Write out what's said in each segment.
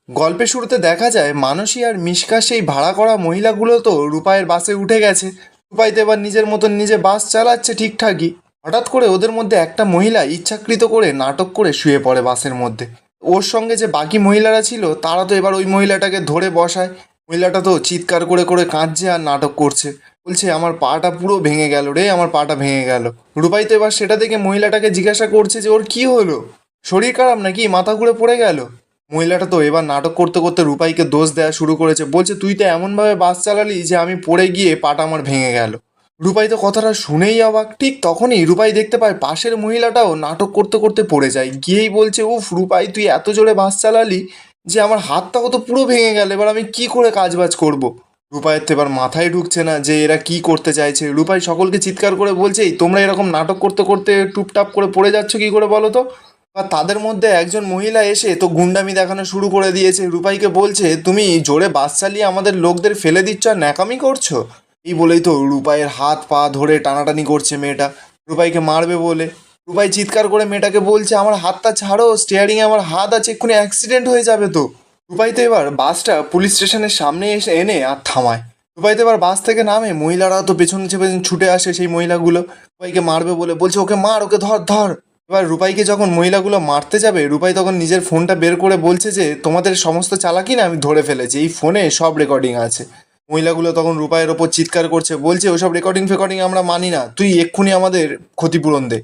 গল্পের শুরুতে দেখা যায় মানসী আর মিশকা সেই ভাড়া করা মহিলাগুলো তো রূপায়ের বাসে উঠে গেছে। রূপাই তো এবার নিজের মতন নিজে বাস চালাচ্ছে ঠিকঠাকই। হঠাৎ করে ওদের মধ্যে একটা মহিলা ইচ্ছাকৃত করে নাটক করে শুয়ে পড়ে বাসের মধ্যে। ওর সঙ্গে যে বাকি মহিলারা ছিল তারা তো এবার ওই মহিলাটাকে ধরে বসায়। মহিলাটা তো চিৎকার করে করে কাঁদছে আর নাটক করছে, বলছে আমার পাটা পুরো ভেঙে গেল রে, আমার পাটা ভেঙে গেল। রূপাই তো এবার সেটা দেখে মহিলাটাকে জিজ্ঞাসা করছে যে ওর কি হলো, শরীর খারাপ নাকি, মাথা ঘুরে পড়ে গেল। মহিলাটা তো এবার নাটক করতে করতে রূপাইকে দোষ দেওয়া শুরু করেছে, বলছে তুই তো এমনভাবে বাস চালালি যে আমি পড়ে গিয়ে পাটা আমার ভেঙে গেল। রূপাই তো কথাটা শুনেই অবাক। ঠিক তখনই রূপাই দেখতে পায় পাশের মহিলাটাও নাটক করতে করতে পড়ে যায়, গিয়েই বলছে উফ রূপাই তুই এত জোরে বাস চালালি যে আমার হাতটাও তো পুরো ভেঙে গেল, এবার আমি কি করে কাজবাজ করব। রূপাইয়ের তো এবার মাথায় ঢুকছে না যে এরা কি করতে চাইছে। রূপাই সকলকে চিৎকার করে বলছে এই তোমরা এরকম নাটক করতে করতে টুপটাপ করে পড়ে যাচ্ছ কি করে বলো তো। আর তাদের মধ্যে একজন মহিলা এসে তো গুন্ডামি দেখানো শুরু করে দিয়েছে, রূপাইকে বলছে তুমি জোরে বাস চালিয়ে আমাদের লোকদের ফেলে দিচ্ছ আর ন্যাকামি করছো। এই বলেই তো রূপাইয়ের হাত পা ধরে টানাটানি করছে মেয়েটা, রূপাইকে মারবে বলে। রূপাই চিৎকার করে মেয়েটাকে বলছে আমার হাতটা ছাড়ো, স্টিয়ারিংয়ে আমার হাত আছে, এক্ষুনি অ্যাক্সিডেন্ট হয়ে যাবে তো। রূপাই তো এবার বাসটা পুলিশ স্টেশনের সামনে এসে এনে আর থামায়। রূপাই তো এবার বাস থেকে নামে, মহিলারা তো পেছনে পেছনে ছুটে আসে সেই মহিলাগুলো রূপাইকে মারবে বলে, বলছে ওকে মার, ওকে ধর ধর। এবার রূপাইকে যখন মহিলাগুলো মারতে যাবে রূপাই তখন নিজের ফোনটা বের করে বলছে যে তোমাদের সমস্ত চালাকি না আমি ধরে ফেলেছি, এই ফোনে সব রেকর্ডিং আছে। মহিলাগুলো তখন রূপাইয়ের ওপর চিৎকার করছে, বলছে ওসব রেকর্ডিং ফেকর্ডিং আমরা মানি না, তুই এক্ষুনি আমাদের ক্ষতিপূরণ দে।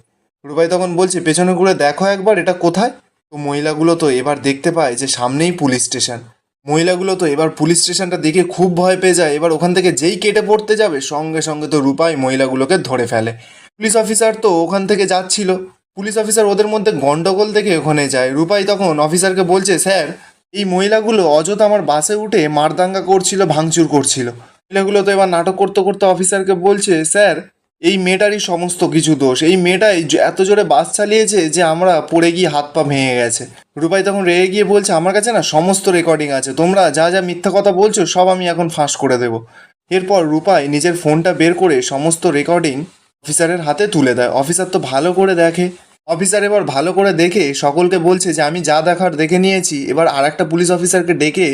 রূপাই তখন বলছে পেছনে ঘুরে দেখো একবার এটা কোথায়। তো মহিলাগুলো তো এবার দেখতে পায় যে সামনেই পুলিশ স্টেশন। মহিলাগুলো তো এবার পুলিশ স্টেশনটা দেখে খুব ভয় পেয়ে যায়, এবার ওখান থেকে যেই কেটে পড়তে যাবে সঙ্গে সঙ্গে তো রূপাই মহিলাগুলোকে ধরে ফেলে। পুলিশ অফিসার তো ওখান থেকে যাচ্ছিল, পুলিশ অফিসার ওদের মধ্যে গন্ডগোল দেখে ওখানে যায়। রূপাই তখন অফিসারকে বলছে স্যার এই মহিলাগুলো অযথা আমার বাসে উঠে মারদাঙ্গা করছিল, ভাঙচুর করছিল। মহিলাগুলো তো এবার নাটক করতে করতে অফিসারকে বলছে স্যার এই মেয়েটারই সমস্ত কিছু দোষ, এই মেয়েটাই এত জোরে বাস চালিয়েছে যে আমরা পড়ে গিয়ে হাত পা ভেঙে গেছে। রূপাই তখন রেগে গিয়ে বলছে আমার কাছে না সমস্ত রেকর্ডিং আছে, তোমরা যা যা মিথ্যা কথা বলছো সব আমি এখন ফাঁস করে দেবো। এরপর রূপাই নিজের ফোনটা বের করে সমস্ত রেকর্ডিং অফিসারের হাতে তুলে দেয়। অফিসার তো ভালো করে দেখে। অফিসার এবার ভালো করে দেখে সকলকে বলছে যে আমি যা দেখার দেখে নিয়েছি। এবার আর একটা পুলিশ অফিসারকে ডেকে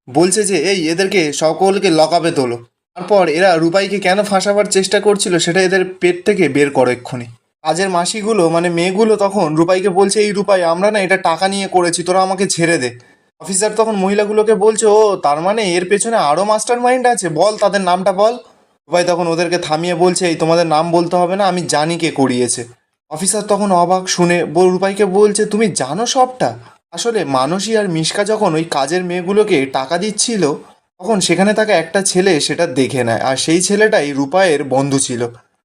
বলছে যে এই এদেরকে সকলকে লকআপে তোলো। তারপর এরা রূপাইকে কেন ফাঁসাবার চেষ্টা করছিল সেটা এদের পেট থেকে বের করো এক্ষুনি। কাজের মাসিগুলো মানে মেয়েগুলো তখন রূপাইকে বলছে এই রূপাই আমরা না এটা টাকা নিয়ে করেছি, তোরা আমাকে ছেড়ে দে। অফিসার তখন মহিলাগুলোকে বলছে ও তার মানে এর পেছনে আরও মাস্টার মাইন্ড আছে, বল তাদের নামটা বল। রূপাই তখন ওদেরকে থামিয়ে বলছে এই তোমাদের নাম বলতে হবে না, আমি জানি কে করিয়েছে। অফিসার তখন অবাক শুনে রূপাইকে বলছে তুমি জানো সবটা। আসলে মানসী আর মিশকা যখন ওই কাজের মেয়েগুলোকে টাকা দিচ্ছিল তখন সেখানে থাকা একটা ছেলে সেটা দেখে নেয়, আর সেই ছেলেটাই রূপাইয়ের বন্ধু ছিল।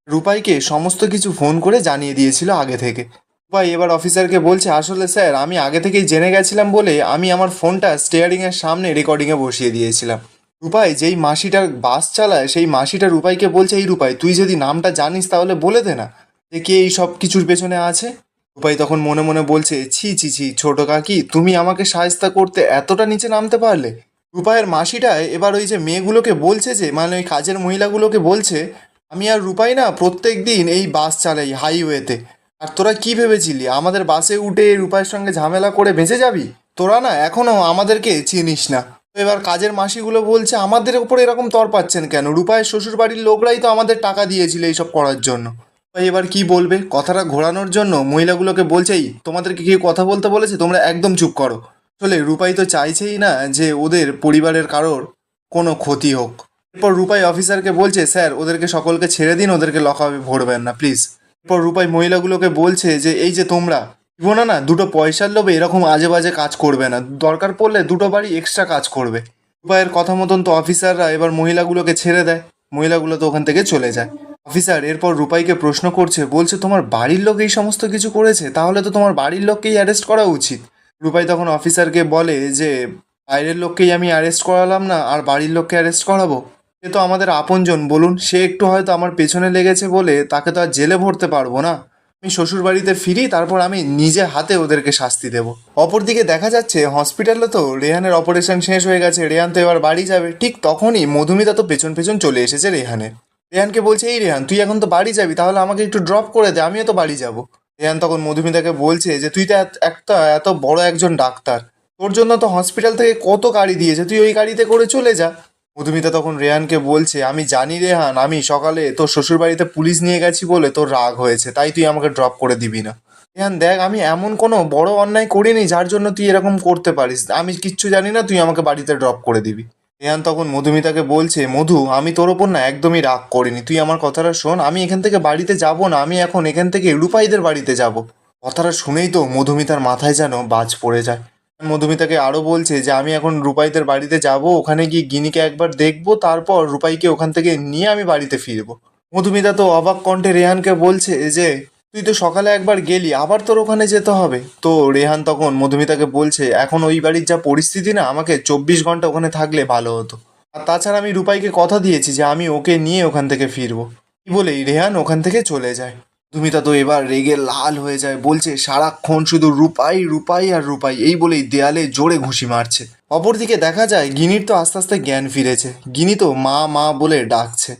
রূপাইকে সমস্ত কিছু ফোন করে জানিয়ে দিয়েছিল আগে থেকে। রূপাই এবার অফিসারকে বলছে আসলে স্যার আমি আগে থেকেই জেনে গেছিলাম বলে আমি আমার ফোনটা স্টিয়ারিংয়ের সামনে রেকর্ডিংয়ে বসিয়ে দিয়েছিলাম। রূপাই যেই মাসিটার বাস চালায় সেই মাসিটা রূপাইকে বলছে এই রূপাই তুই যদি নামটা জানিস তাহলে বলে দে না যে কে এই সব কিছুর পেছনে আছে। রূপাই তখন মনে মনে বলছে ছি ছি ছি ছোট কাকি, তুমি আমাকে সাহায্য করতে এতটা নিচে নামতে পারলে। রূপাইয়ের মাসিটায় এবার ওই যে মেয়েগুলোকে বলছে যে মানে ওই কাজের মহিলাগুলোকে বলছে আমি আর রূপাই না প্রত্যেক দিন এই বাস চালাই হাইওয়েতে, আর তোরা কি ভেবেছিলি আমাদের বাসে উঠে রূপাইয়ের সঙ্গে ঝামেলা করে বেঁচে যাবি, তোরা না এখনও আমাদেরকে চিনিস না। তো এবার কাজের মাসিগুলো বলছে আমাদের উপর এরকম তর পাচ্ছেন কেন, রূপাইয়ের শ্বশুর বাড়ির লোকরাই তো আমাদের টাকা দিয়েছিল এইসব করার জন্য। ভাই এবার কি বলবে, কথাটা ঘোরানোর জন্য মহিলাগুলোকে বলছেই তোমাদেরকে কেউ কথা বলতে বলেছে, তোমরা একদম চুপ করো। আসলে রূপাই তো চাইছেই না যে ওদের পরিবারের কারোর কোনো ক্ষতি হোক। এরপর রূপাই অফিসারকে বলছে স্যার ওদেরকে সকলকে ছেড়ে দিন, ওদেরকে লকআপে ভরবেন না প্লিজ। এরপর রূপাই মহিলাগুলোকে বলছে যে এই যে তোমরা জীবনে না দুটো পয়সার লোভে এরকম আজে বাজে কাজ করবে না, দরকার পড়লে দুটো বাড়ি এক্সট্রা কাজ করবে। রূপাইয়ের কথা মতন তো অফিসাররা এবার মহিলাগুলোকে ছেড়ে দেয়, মহিলাগুলো তো ওখান থেকে চলে যায়। অফিসার এরপর রূপাইকে প্রশ্ন করছে, বলছে তোমার বাড়ির লোক এই সমস্ত কিছু করেছে, তাহলে তো তোমার বাড়ির লোককেই অ্যারেস্ট করা উচিত। রূপাই তখন অফিসারকে বলে যে বাইরের লোককেই আমি অ্যারেস্ট করালাম না আর বাড়ির লোককে অ্যারেস্ট করাবো, সে তো আমাদের আপনজন বলুন, সে একটু হয়তো আমার পেছনে লেগেছে বলে তাকে তো আর জেলে ভরতে পারবো না। আমি শ্বশুরবাড়িতে ফিরি, তারপর আমি নিজে হাতে ওদেরকে শাস্তি দেবো। অপরদিকে দেখা যাচ্ছে হসপিটালে তো রেহানের অপারেশন শেষ হয়ে গেছে, রেহান তো এবার বাড়ি যাবে। ঠিক তখনই মধুমিতা তো পেছন পেছন চলে এসেছে রেহানের। রেহানকে বলছে এই রেহান তুই এখন তো বাড়ি যাবি, তাহলে আমাকে একটু ড্রপ করে দে, আমিও তো বাড়ি যাব। রেহান তখন মধুমিতাকে বলছে যে তুই তো একটা এত বড় একজন ডাক্তার, তোর জন্য তো হসপিটাল থেকে কত গাড়ি দিয়েছে, তুই ওই গাড়িতে করে চলে যা। মধুমিতা তখন রেহানকে বলছে, আমি জানি রেহান, আমি সকালে তোর শ্বশুরবাড়িতে পুলিশ নিয়ে গেছি বলে তোর রাগ হয়েছে, তাই তুই আমাকে ড্রপ করে দিবি না। রেহান দেখ, আমি এমন কোনো বড় অন্যায় করিনি যার জন্য তুই এরকম করতে পারিস, আমি কিচ্ছু জানি না, তুই আমাকে বাড়িতে ড্রপ করে দিবি। রেহান তখন মধুমিতাকে বলছে, মধু আমি তোর ওপর না একদমই রাগ করিনি, তুই আমার কথাটা শোন, আমি এখান থেকে বাড়িতে যাব না, আমি এখন এখান থেকে রূপাইদের বাড়িতে যাব। কথাটা শুনেই তো মধুমিতার মাথায় যেন বাজ পড়ে যায়। মধুমিতাকে আরও বলছে যে আমি এখন রূপাইদের বাড়িতে যাব, ওখানে গিয়ে গিনিকে একবার দেখবো, তারপর রূপাইকে ওখান থেকে নিয়ে আমি বাড়িতে ফিরবো। মধুমিতা তো অবাক কণ্ঠে রেহানকে বলছে যে তুই তো সকালে একবার গেলি, আবার তোর ওখানে যেতে হবে। তো রেহান তখন মধুমিতাকে বলছে, এখন ওই বাড়ির যা পরিস্থিতি না, আমাকে 24 ঘন্টা ওখানে থাকলে ভালো হতো। আর তাছাড়া আমি রূপাইকে কথা দিয়েছি যে আমি ওকে নিয়ে ওখান থেকে ফিরবো। কি বলেই রেহান ওখান থেকে চলে যায়। মধুমিতা তো এবার রেগে লাল হয়ে যায়, বলছে সারাক্ষণ শুধু রূপাই রূপাই আর রূপাই এই বলেই দেয়ালে জোরে ঘুষি মারছে। অপরদিকে দেখা যায় গিনির তো আস্তে আস্তে জ্ঞান ফিরেছে, গিনি তো মা মা বলে ডাকছে।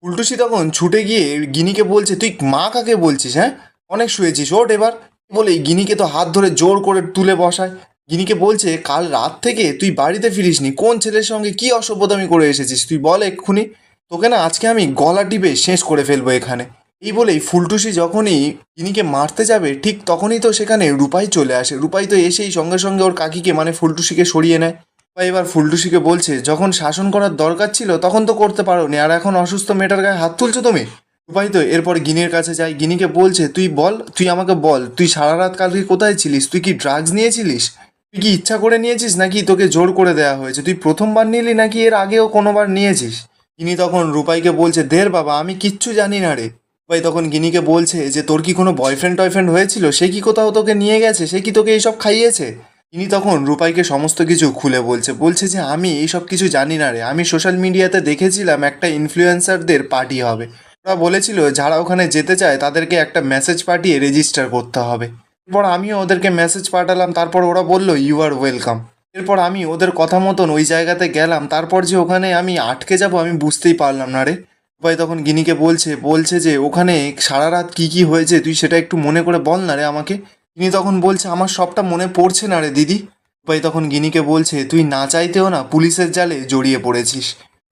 উল্টুসি তখন ছুটে গিয়ে গিনিকে বলছে, তুই মা কাকে বলছিস, হ্যাঁ অনেক শুয়েছিস, ওঠ এবার। বলেই গিনিকে তো হাত ধরে জোর করে তুলে বসায়। গিনিকে বলছে, কাল রাত থেকে তুই বাড়িতে ফিরিসনি, কোন ছেলের সঙ্গে কি অসভ্যতামি করে এসেছিস তুই বল এক্ষুনি, তোকে না আজকে আমি গলা টিপে শেষ করে ফেলবো এখানে। এই বলেই ফুলটুসি যখনই গিনিকে মারতে যাবে ঠিক তখনই তো সেখানে রূপাই চলে আসে। রূপাই তো এসেই সঙ্গে সঙ্গে ওর কাকিকে মানে ফুলটুসিকে সরিয়ে নেয়। রূপাই এবার ফুলটুসিকে বলছে, যখন শাসন করার দরকার ছিল তখন তো করতে পারোনি, আর এখন অসুস্থ মেয়েটার গায়ে হাত তুলছো তুমি। রূপাই তো এরপর গিনির কাছে যায়, গিনিকে বলছে, তুই বল, তুই আমাকে বল, তুই সারা রাত কালকে কোথায় ছিলিস, তুই কি ড্রাগস নিয়েছিলিস, তুই কি ইচ্ছা করে নিয়েছিস নাকি তোকে জোর করে দেওয়া হয়েছে, তুই প্রথমবার নিলি নাকি এর আগেও কোনোবার নিয়েছিস। গিনি তখন রূপাইকে বলছে, দের বাবা আমি কিচ্ছু জানি না রে। রূপাই তখন গিনিকে বলছে যে তোর কি কোনো বয়ফ্রেন্ড টয়ফ্রেন্ড হয়েছিল, সে কি কোথাও তোকে নিয়ে গেছে, সে কি তোকে এইসব খাইয়েছে। গিনি তখন রূপাইকে সমস্ত কিছু খুলে বলছে, বলছে যে আমি এইসব কিছু জানি না রে, আমি সোশ্যাল মিডিয়াতে দেখেছিলাম একটা ইনফ্লুয়েন্সারদের পার্টি হবে, ওরা বলেছিল যারা ওখানে যেতে চায় তাদেরকে একটা মেসেজ পাঠিয়ে রেজিস্টার করতে হবে। এরপর আমিও ওদেরকে মেসেজ পাঠালাম, তারপর ওরা বলল ইউ আর ওয়েলকাম। এরপর আমি ওদের কথা মতন ওই জায়গাতে গেলাম, তারপর যে ওখানে আমি আটকে যাব আমি বুঝতেই পারলাম না রে। রূপাই তখন গিনিকে বলছে, বলছে যে ওখানে সারা রাত কী কী হয়েছে তুই সেটা একটু মনে করে বল না রে আমাকে। গিনি তখন বলছে, আমার সবটা মনে পড়ছে না রে দিদি। রূপাই তখন গিনিকে বলছে, তুই না চাইতেও না পুলিশের জালে জড়িয়ে পড়েছিস,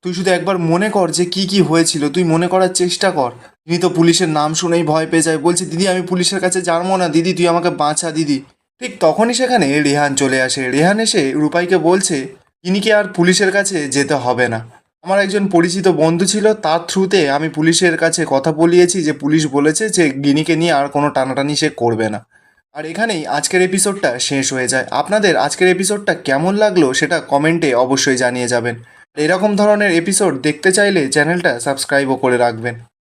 তুই শুধু একবার মনে কর যে কি কি হয়েছিল, তুই মনে করার চেষ্টা কর। তিনি তো পুলিশের নাম শুনেই ভয় পেয়ে যায়, বলছে দিদি আমি পুলিশের কাছে যাবো না, দিদি তুই আমাকে বাঁচা দিদি। ঠিক তখনই সেখানে রেহান চলে আসে। রেহান এসে রূপাইকে বলছে, গিনিকে আর পুলিশের কাছে যেতে হবে না, আমার একজন পরিচিত বন্ধু ছিল, তার থ্রুতে আমি পুলিশের কাছে কথা বলিয়েছি, যে পুলিশ বলেছে যে গিনিকে নিয়ে আর কোনো টানাটানি সে করবে না। আর এখানেই আজকের এপিসোডটা শেষ হয়ে যায়। আপনাদের আজকের এপিসোডটা কেমন লাগলো সেটা কমেন্টে অবশ্যই জানিয়ে যাবেন। এরকম ধরনের এপিসোড দেখতে চাইলে চ্যানেলটা সাবস্ক্রাইবও করে রাখবেন।